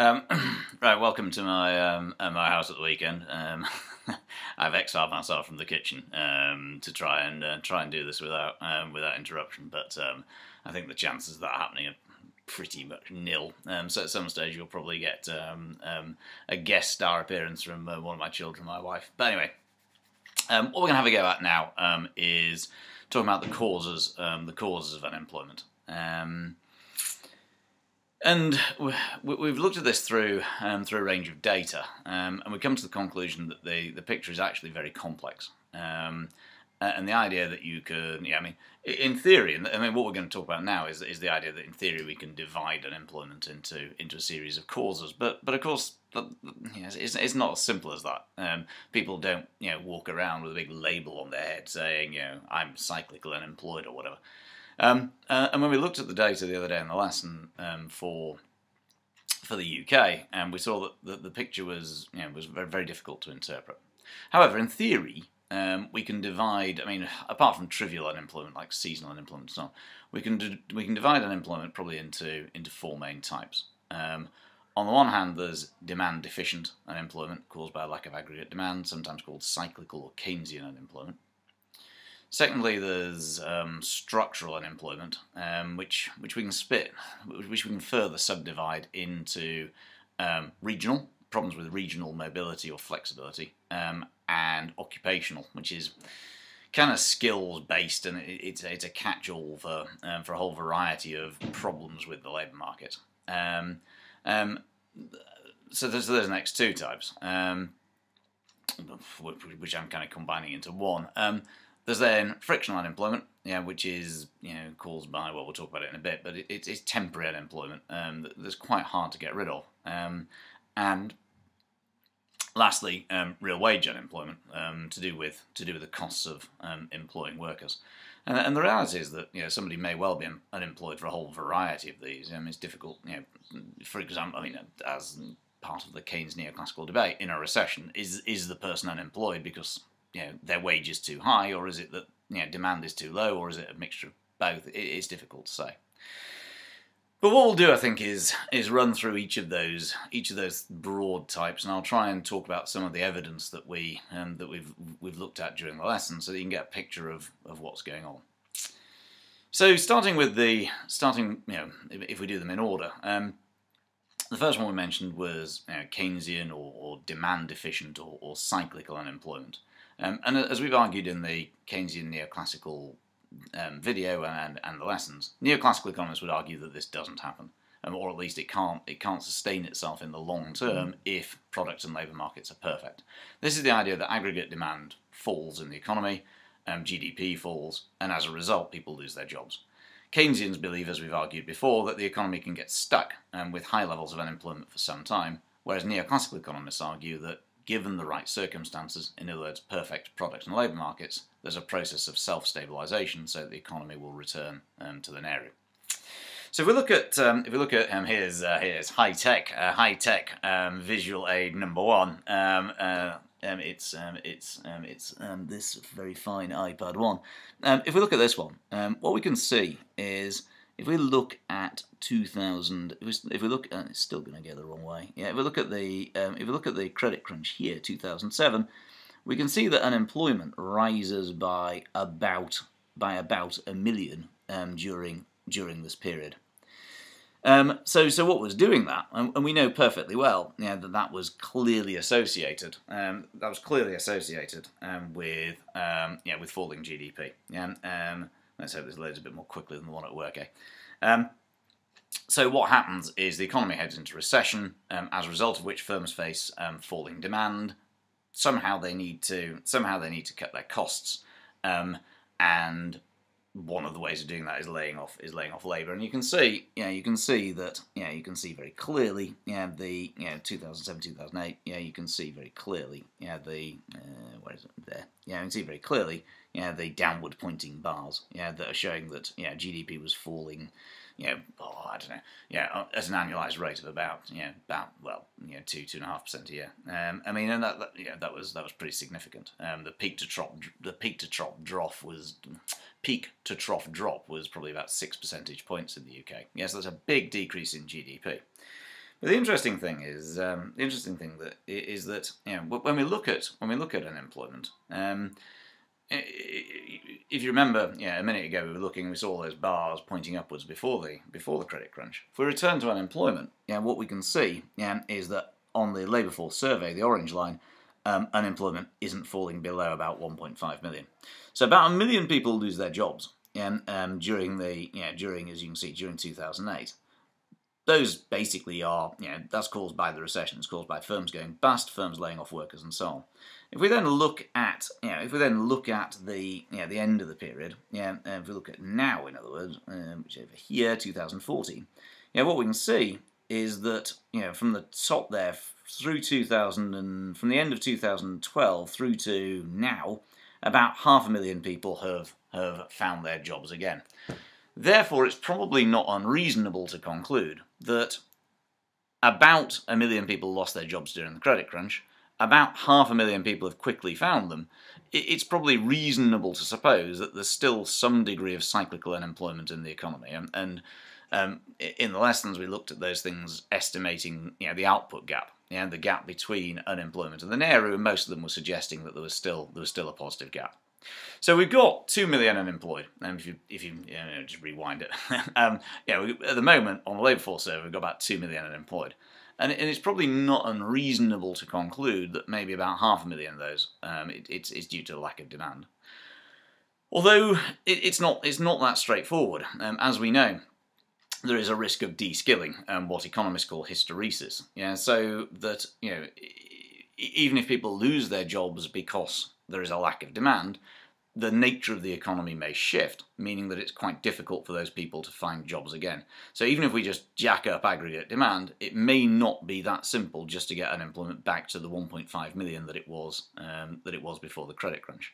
Um, right, welcome to my house at the weekend. I've exiled myself from the kitchen to try and do this without interruption. But I think the chances of that happening are pretty much nil. So at some stage you'll probably get a guest star appearance from one of my children, my wife. But anyway, what we're going to have a go at now is talking about the causes of unemployment. And we've looked at this through a range of data, and we come to the conclusion that the picture is actually very complex. And the idea that you can, in theory, and what we're going to talk about now is the idea that in theory we can divide unemployment into a series of causes. But of course, it's not as simple as that. People don't walk around with a big label on their head saying I'm cyclical unemployed or whatever. And when we looked at the data the other day in the lesson for the UK, we saw that the picture was very, very difficult to interpret. However, in theory, we can divide. Apart from trivial unemployment like seasonal unemployment and so on, we can divide unemployment probably into four main types. On the one hand, there's demand deficient unemployment caused by a lack of aggregate demand, sometimes called cyclical or Keynesian unemployment. Secondly, there's structural unemployment, which we can further subdivide into regional problems with regional mobility or flexibility, and occupational, which is kind of skills based, and it's a catch-all for a whole variety of problems with the labour market. So there's the next two types, which I'm kind of combining into one. There's then frictional unemployment, which is caused by, well, we'll talk about it in a bit, but it's temporary unemployment that's quite hard to get rid of. And lastly, real wage unemployment, to do with the costs of employing workers. And the reality is that somebody may well be unemployed for a whole variety of these. It's difficult. For example, as part of the Keynes neoclassical debate, in a recession, is the person unemployed because their wage is too high, or is it that demand is too low, or is it a mixture of both? It's difficult to say. But what we'll do, I think, is run through each of those broad types, and I'll try and talk about some of the evidence that we've looked at during the lesson, so that you can get a picture of what's going on. So starting, if we do them in order. The first one we mentioned was Keynesian or demand deficient or cyclical unemployment. And as we've argued in the Keynesian neoclassical video and the lessons, neoclassical economists would argue that this doesn't happen, or at least it can't sustain itself in the long term if product and labour markets are perfect. This is the idea that aggregate demand falls in the economy, GDP falls, and as a result people lose their jobs. Keynesians believe, as we've argued before, that the economy can get stuck with high levels of unemployment for some time, whereas neoclassical economists argue that given the right circumstances, in other words, perfect product and labour markets, there's a process of self-stabilisation so that the economy will return to the area. So if we look at here's high tech visual aid number one. It's this very fine iPad 1. If we look at this one, what we can see is, if we look at 2000, if we look, it's still going to go the wrong way. If we look at the credit crunch here, 2007, we can see that unemployment rises by about 1 million during this period. So what was doing that, and we know perfectly well, that was clearly associated. With falling GDP. Let's hope this loads a bit more quickly than the one at work. So what happens is the economy heads into recession, as a result of which firms face falling demand. Somehow they need to cut their costs, and one of the ways of doing that is laying off labour. And you can see very clearly, the 2007, 2008. You can see very clearly, where is it there? You can see very clearly, the downward pointing bars, that are showing that GDP was falling, at an annualised rate of about 2.5% a year. And that was pretty significant. The peak to trough drop was probably about 6 percentage points in the UK. Yes, that's a big decrease in GDP. The interesting thing is that when we look at unemployment, if you remember, a minute ago we were looking, we saw those bars pointing upwards before the credit crunch. If we return to unemployment, what we can see is that on the labour force survey, the orange line, unemployment isn't falling below about 1.5 million. So about 1 million people lose their jobs during, as you can see, during 2008. Those basically are, that's caused by the recession. It's caused by firms going bust, firms laying off workers, and so on. If we then look at, the end of the period, if we look at now, in other words, which over here, 2014, what we can see is that, from the top there through 2000 and from the end of 2012 through to now, about 500,000 people have found their jobs again. Therefore, it's probably not unreasonable to conclude that about 1 million people lost their jobs during the credit crunch, about 500,000 people have quickly found them. It's probably reasonable to suppose that there's still some degree of cyclical unemployment in the economy. And in the lessons, we looked at those things estimating the output gap, the gap between unemployment and the NAIRU, and most of them were suggesting that there was still a positive gap. So we've got 2 million unemployed, and if you just rewind it, at the moment on the labour force survey we've got about 2 million unemployed, and it's probably not unreasonable to conclude that maybe about 500,000 of those it's due to a lack of demand. Although it's not that straightforward, as we know. There is a risk of de-skilling, what economists call hysteresis. So that even if people lose their jobs because there is a lack of demand, the nature of the economy may shift, meaning that it's quite difficult for those people to find jobs again. So even if we just jack up aggregate demand, it may not be that simple just to get unemployment back to the 1.5 million that it was before the credit crunch.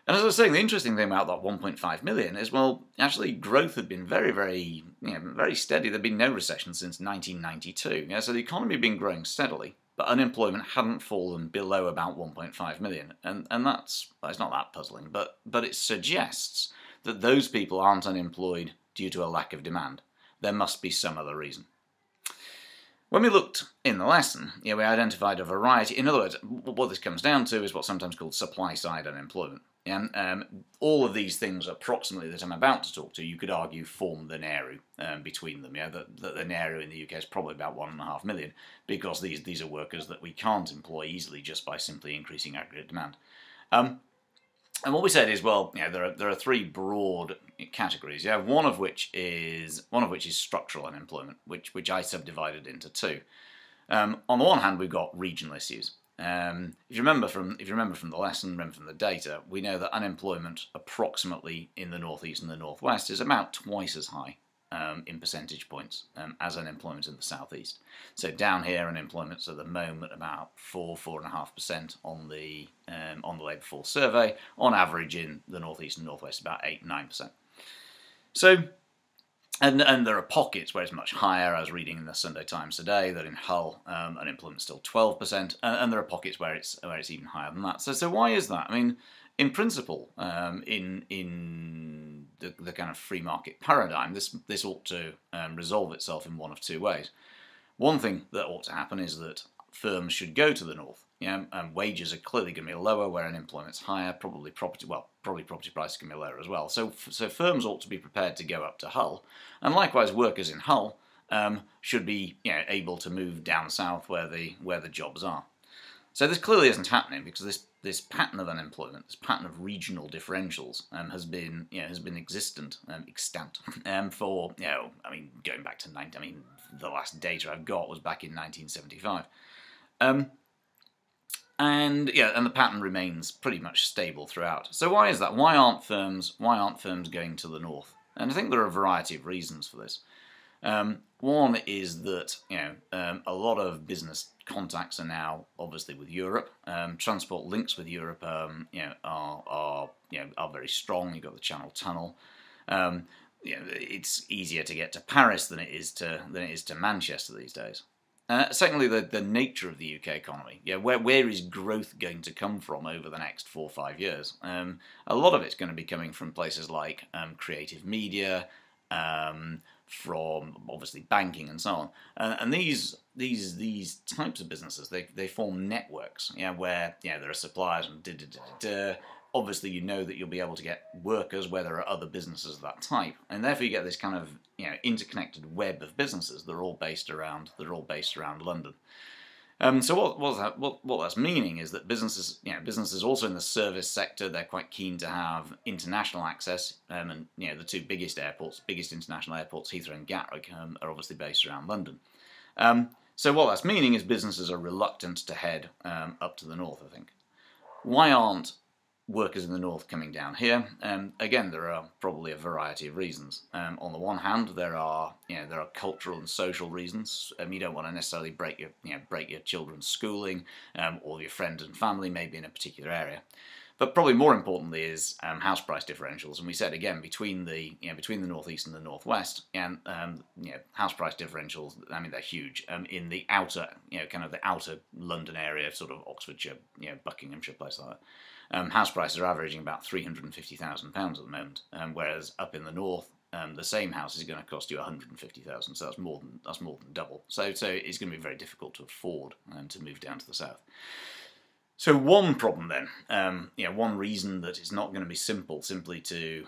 And as I was saying, the interesting thing about that 1.5 million is, well, actually growth had been very, very, very steady. There'd been no recession since 1992. So the economy had been growing steadily, but unemployment hadn't fallen below about 1.5 million. And it's not that puzzling, but it suggests that those people aren't unemployed due to a lack of demand. There must be some other reason. When we looked in the lesson, we identified a variety. In other words, what this comes down to is what's sometimes called supply-side unemployment. All of these things, approximately, that I'm about to talk to, you could argue form the NAIRU between them. The NAIRU in the UK is probably about 1.5 million, because these are workers that we can't employ easily just by simply increasing aggregate demand. And what we said is, well, there are three broad categories. One of which is structural unemployment, which I subdivided into two. On the one hand, we've got regional issues. If you remember from the lesson, remember from the data, we know that unemployment approximately in the northeast and the northwest is about twice as high in percentage points as unemployment in the southeast. So down here, unemployment's at the moment about 4.5% on the labour force survey. On average, in the northeast and northwest, about 8-9%. So. And there are pockets where it's much higher. I was reading in the Sunday Times today that in Hull unemployment's still 12%, and there are pockets where it's even higher than that. So why is that? I mean, in principle, in the kind of free market paradigm, this ought to resolve itself in one of two ways. One thing that ought to happen is that firms should go to the north. And wages are clearly going to be lower where unemployment's higher. Probably property prices can be lower as well. So firms ought to be prepared to go up to Hull, and likewise workers in Hull should be able to move down south where the jobs are. So this clearly isn't happening because this pattern of unemployment, this pattern of regional differentials, has been extant for going back to the last data I've got was back in 1975. And the pattern remains pretty much stable throughout. So why is that? Why aren't firms going to the north? And I think there are a variety of reasons for this. One is that a lot of business contacts are now obviously with Europe. Transport links with Europe are very strong. You've got the Channel Tunnel. It's easier to get to Paris than it is to Manchester these days. Secondly, the nature of the UK economy. Where is growth going to come from over the next 4 or 5 years? A lot of it's going to be coming from places like creative media, from obviously banking and so on. And these types of businesses, they form networks, where there are suppliers and obviously you know that you'll be able to get workers where there are other businesses of that type, and therefore you get this kind of interconnected web of businesses that are all based around London. So what that's meaning is that businesses also in the service sector, they're quite keen to have international access, and the two biggest international airports, Heathrow and Gatwick, are obviously based around London. So what that's meaning is businesses are reluctant to head up to the north, I think. Why aren't workers in the north coming down here? Again, there are probably a variety of reasons. On the one hand, there are cultural and social reasons. You don't want to necessarily break your children's schooling, or your friends and family maybe in a particular area. But probably more importantly is house price differentials. And we said again, between the northeast and the northwest, and house price differentials, I mean, they're huge. In the outer, kind of the outer London area, sort of Oxfordshire, Buckinghamshire, places like that. House prices are averaging about £350,000 at the moment, whereas up in the north, the same house is going to cost you £150,000. So that's more than double. So it's going to be very difficult to afford to move down to the south. So one problem then, one reason that it's not going to be simply to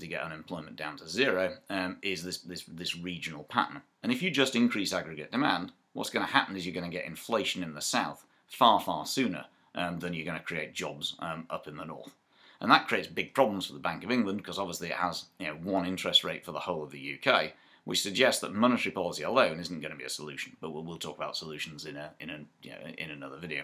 get unemployment down to zero, is this regional pattern. And if you just increase aggregate demand, what's going to happen is you're going to get inflation in the south far sooner than you're going to create jobs up in the north. And that creates big problems for the Bank of England, because obviously it has one interest rate for the whole of the UK, which suggests that monetary policy alone isn't going to be a solution. But we'll talk about solutions in another video.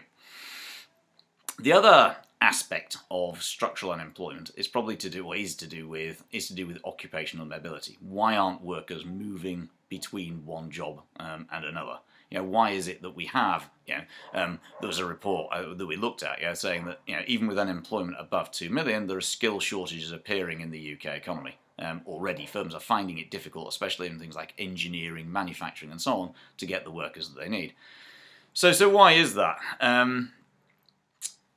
The other aspect of structural unemployment is to do with occupational mobility. Why aren't workers moving between one job and another? Why is it that we have, there was a report that we looked at, saying that, even with unemployment above 2 million, there are skill shortages appearing in the UK economy. Already firms are finding it difficult, especially in things like engineering, manufacturing and so on, to get the workers that they need. So why is that?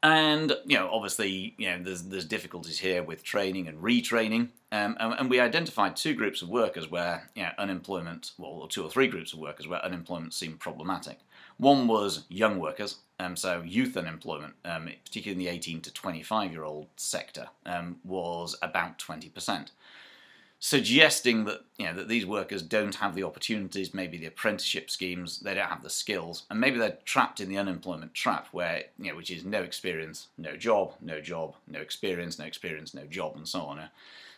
And obviously, there's difficulties here with training and retraining, and we identified two groups of workers where unemployment, or two or three groups of workers where unemployment seemed problematic. One was young workers, so youth unemployment, particularly in the 18 to 25-year-old sector, was about 20%. Suggesting that that these workers don't have the opportunities, maybe the apprenticeship schemes, they don't have the skills, and maybe they're trapped in the unemployment trap, where which is no experience, no job, no job, no experience, no experience, no job, and so on.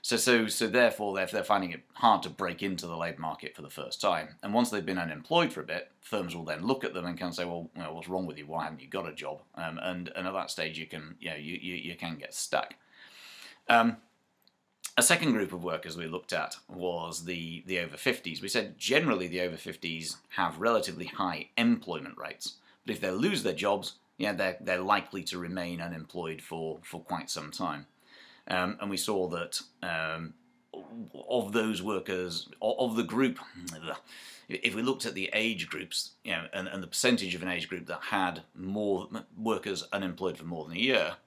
So therefore they're finding it hard to break into the labour market for the first time. And once they've been unemployed for a bit, firms will then look at them and can say, well, what's wrong with you? Why haven't you got a job? And at that stage you can get stuck. A second group of workers we looked at was the over 50s. We said generally the over 50s have relatively high employment rates, but if they lose their jobs, they're likely to remain unemployed for quite some time. And we saw that of those workers, of the group, if we looked at the age groups, and the percentage of an age group that had more workers unemployed for more than a year,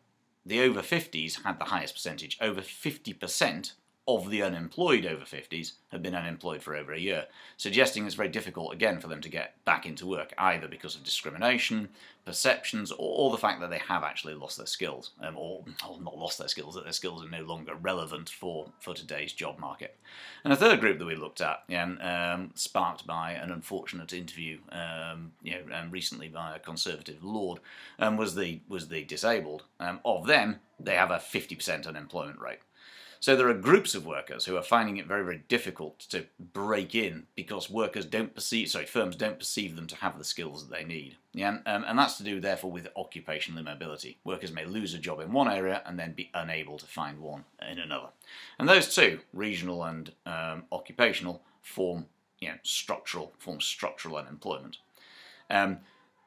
the over 50s had the highest percentage. Over 50% of the unemployed over 50s have been unemployed for over a year, suggesting it's very difficult again for them to get back into work, either because of discrimination, perceptions, or the fact that they have actually lost their skills, or not lost their skills, that their skills are no longer relevant for today's job market. And a third group that we looked at, sparked by an unfortunate interview recently by a Conservative Lord, was the disabled. Of them, they have a 50% unemployment rate. So there are groups of workers who are finding it very, very difficult to break in because firms don't perceive them to have the skills that they need. And that's to do, therefore, with occupational immobility. Workers may lose a job in one area and then be unable to find one in another. And those two, regional and occupational, form structural unemployment.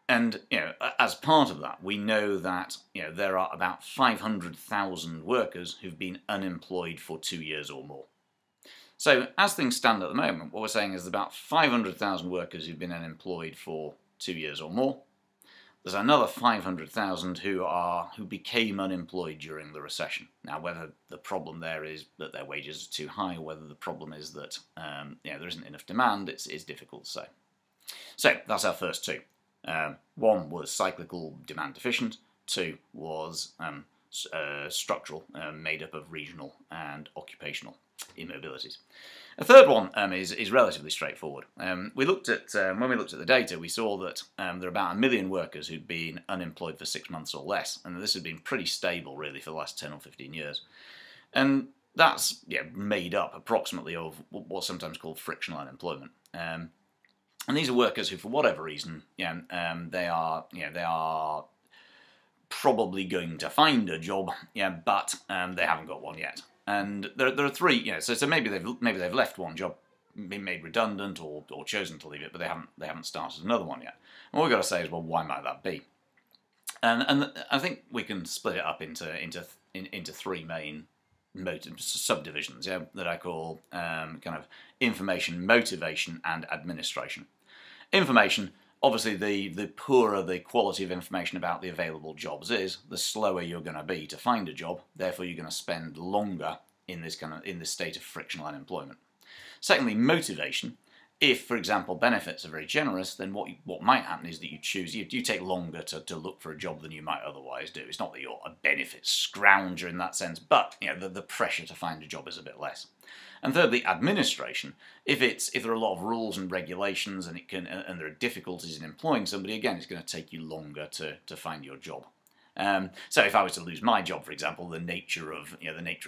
And as part of that, we know that there are about 500,000 workers who've been unemployed for 2 years or more. So as things stand at the moment, what we're saying is about 500,000 workers who've been unemployed for 2 years or more. There's another 500,000 who became unemployed during the recession. Now, whether the problem there is that their wages are too high, or whether the problem is that there isn't enough demand, it's difficult to say. So that's our first two. One was cyclical, demand deficient. Two was structural, made up of regional and occupational immobilities. A third one is relatively straightforward. We looked at when we looked at the data, we saw that there are about 1 million workers who'd been unemployed for 6 months or less, and this had been pretty stable really for the last 10 or 15 years. And that's made up approximately of what's sometimes called frictional unemployment. And these are workers who, for whatever reason, they are probably going to find a job, but they haven't got one yet. And there are three, so maybe they've left one job, been made redundant, or chosen to leave it, but they haven't started another one yet. And what we've got to say is, well, why might that be? And I think we can split it up into three main subdivisions, that I call kind of information, motivation, and administration. Information. Obviously, the poorer the quality of information about the available jobs is, the slower you're going to be to find a job. Therefore, you're going to spend longer in this state of frictional unemployment. Secondly, motivation. If, for example, benefits are very generous, then what might happen is that you take longer to look for a job than you might otherwise do. It's not that you're a benefit scrounger in that sense, but the pressure to find a job is a bit less. And thirdly, administration. If there are a lot of rules and regulations and there are difficulties in employing somebody, again, it's going to take you longer to find your job. So if I was to lose my job, for example, the nature of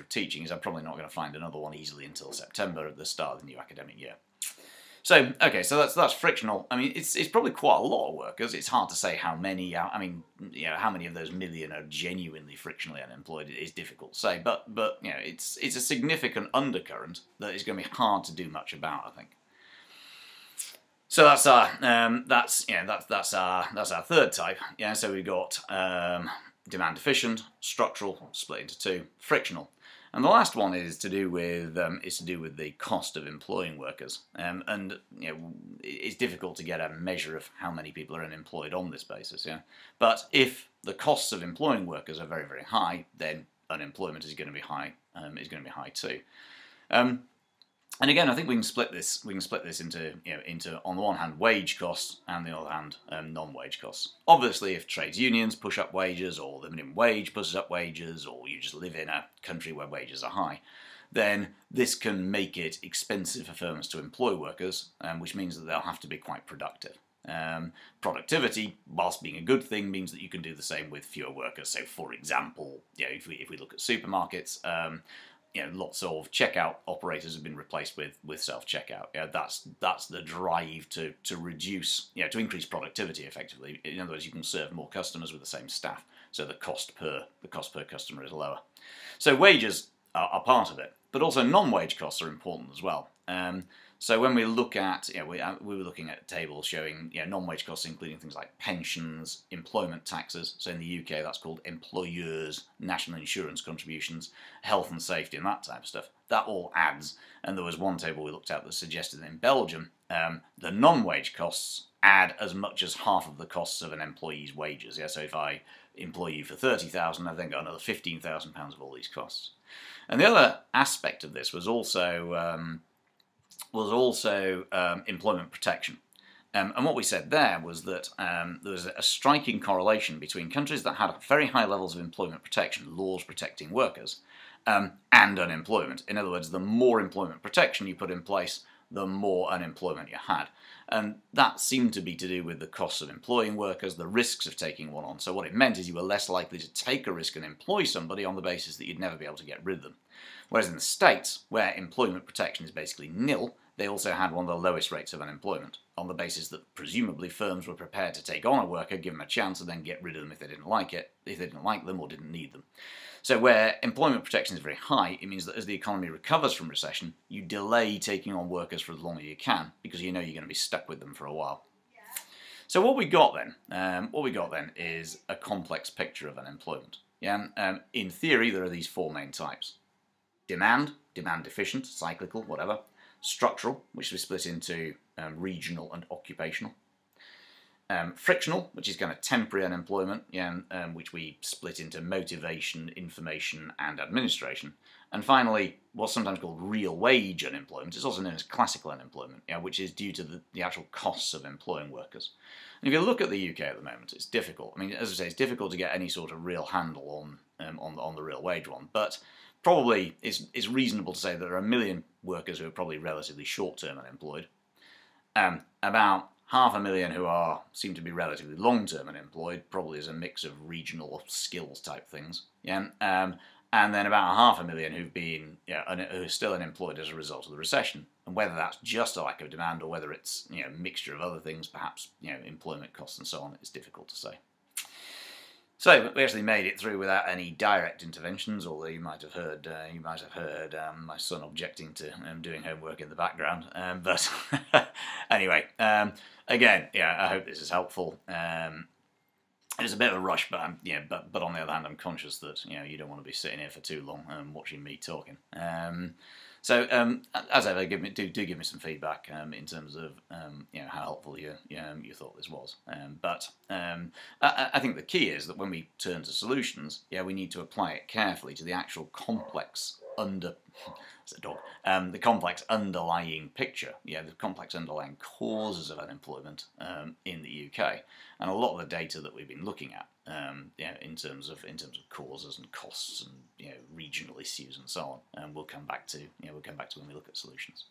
teaching is I'm probably not going to find another one easily until September at the start of the new academic year. So okay, so that's frictional. I mean, it's probably quite a lot of workers. It's hard to say how many. How many of those million are genuinely frictionally unemployed. It is difficult to say, but it's a significant undercurrent that is going to be hard to do much about, I think. So that's our third type. So we've got demand deficient, structural, split into two, frictional. And the last one is to do with the cost of employing workers, and it's difficult to get a measure of how many people are unemployed on this basis. But if the costs of employing workers are very, very high, then unemployment is going to be high. Too. And again, I think we can split this into on the one hand wage costs and on the other hand non-wage costs. Obviously, if trades unions push up wages, or the minimum wage pushes up wages, or you just live in a country where wages are high, then this can make it expensive for firms to employ workers, which means that they'll have to be quite productive. Productivity, whilst being a good thing, means that you can do the same with fewer workers. So, for example, if we look at supermarkets. Lots of checkout operators have been replaced with self-checkout. That's the drive to reduce, to increase productivity effectively. In other words, you can serve more customers with the same staff, so the cost per customer is lower. So wages are part of it, but also non-wage costs are important as well. So when we look at, we were looking at tables showing non-wage costs, including things like pensions, employment taxes. So in the UK, that's called employers' national insurance contributions, health and safety, and that type of stuff. That all adds. And there was one table we looked at that suggested that in Belgium, the non-wage costs add as much as half of the costs of an employee's wages. So if I employ you for 30,000, I've then got another £15,000 of all these costs. And the other aspect of this was also employment protection. And what we said there was that there was a striking correlation between countries that had very high levels of employment protection, laws protecting workers, and unemployment. In other words, the more employment protection you put in place, the more unemployment you had. And that seemed to be to do with the costs of employing workers, the risks of taking one on. So what it meant is you were less likely to take a risk and employ somebody on the basis that you'd never be able to get rid of them. Whereas in the States, where employment protection is basically nil, they also had one of the lowest rates of unemployment, on the basis that presumably firms were prepared to take on a worker, give them a chance, and then get rid of them if they didn't like them or didn't need them. So where employment protection is very high, it means that as the economy recovers from recession, you delay taking on workers for as long as you can, because you know you're going to be stuck with them for a while. So what we got then is a complex picture of unemployment. In theory, there are these four main types: demand deficient, cyclical, whatever; structural, which we split into regional and occupational; frictional, which is kind of temporary unemployment, which we split into motivation, information, and administration. And finally, what's sometimes called real wage unemployment. It's also known as classical unemployment, which is due to the actual costs of employing workers. And if you look at the UK at the moment, it's difficult. I mean, as I say, it's difficult to get any sort of real handle on the real wage one, but probably it's reasonable to say that there are 1 million workers who are probably relatively short-term unemployed. About 500,000 who seem to be relatively long-term unemployed, probably as a mix of regional skills type things. And then about 500,000 who are still unemployed as a result of the recession. And whether that's just a lack of demand or whether it's a mixture of other things, perhaps employment costs and so on, it's difficult to say. So we actually made it through without any direct interventions, although you might have heard my son objecting to doing homework in the background. But anyway, again, I hope this is helpful. It's a bit of a rush, but but on the other hand, I'm conscious that you don't want to be sitting here for too long watching me talking. So as ever, do give me some feedback in terms of how helpful you thought this was. But I think the key is that when we turn to solutions, we need to apply it carefully to the actual complex the complex underlying picture, the complex underlying causes of unemployment in the UK, and a lot of the data that we've been looking at, in terms of causes and costs and regional issues and so on, we'll come back to when we look at solutions.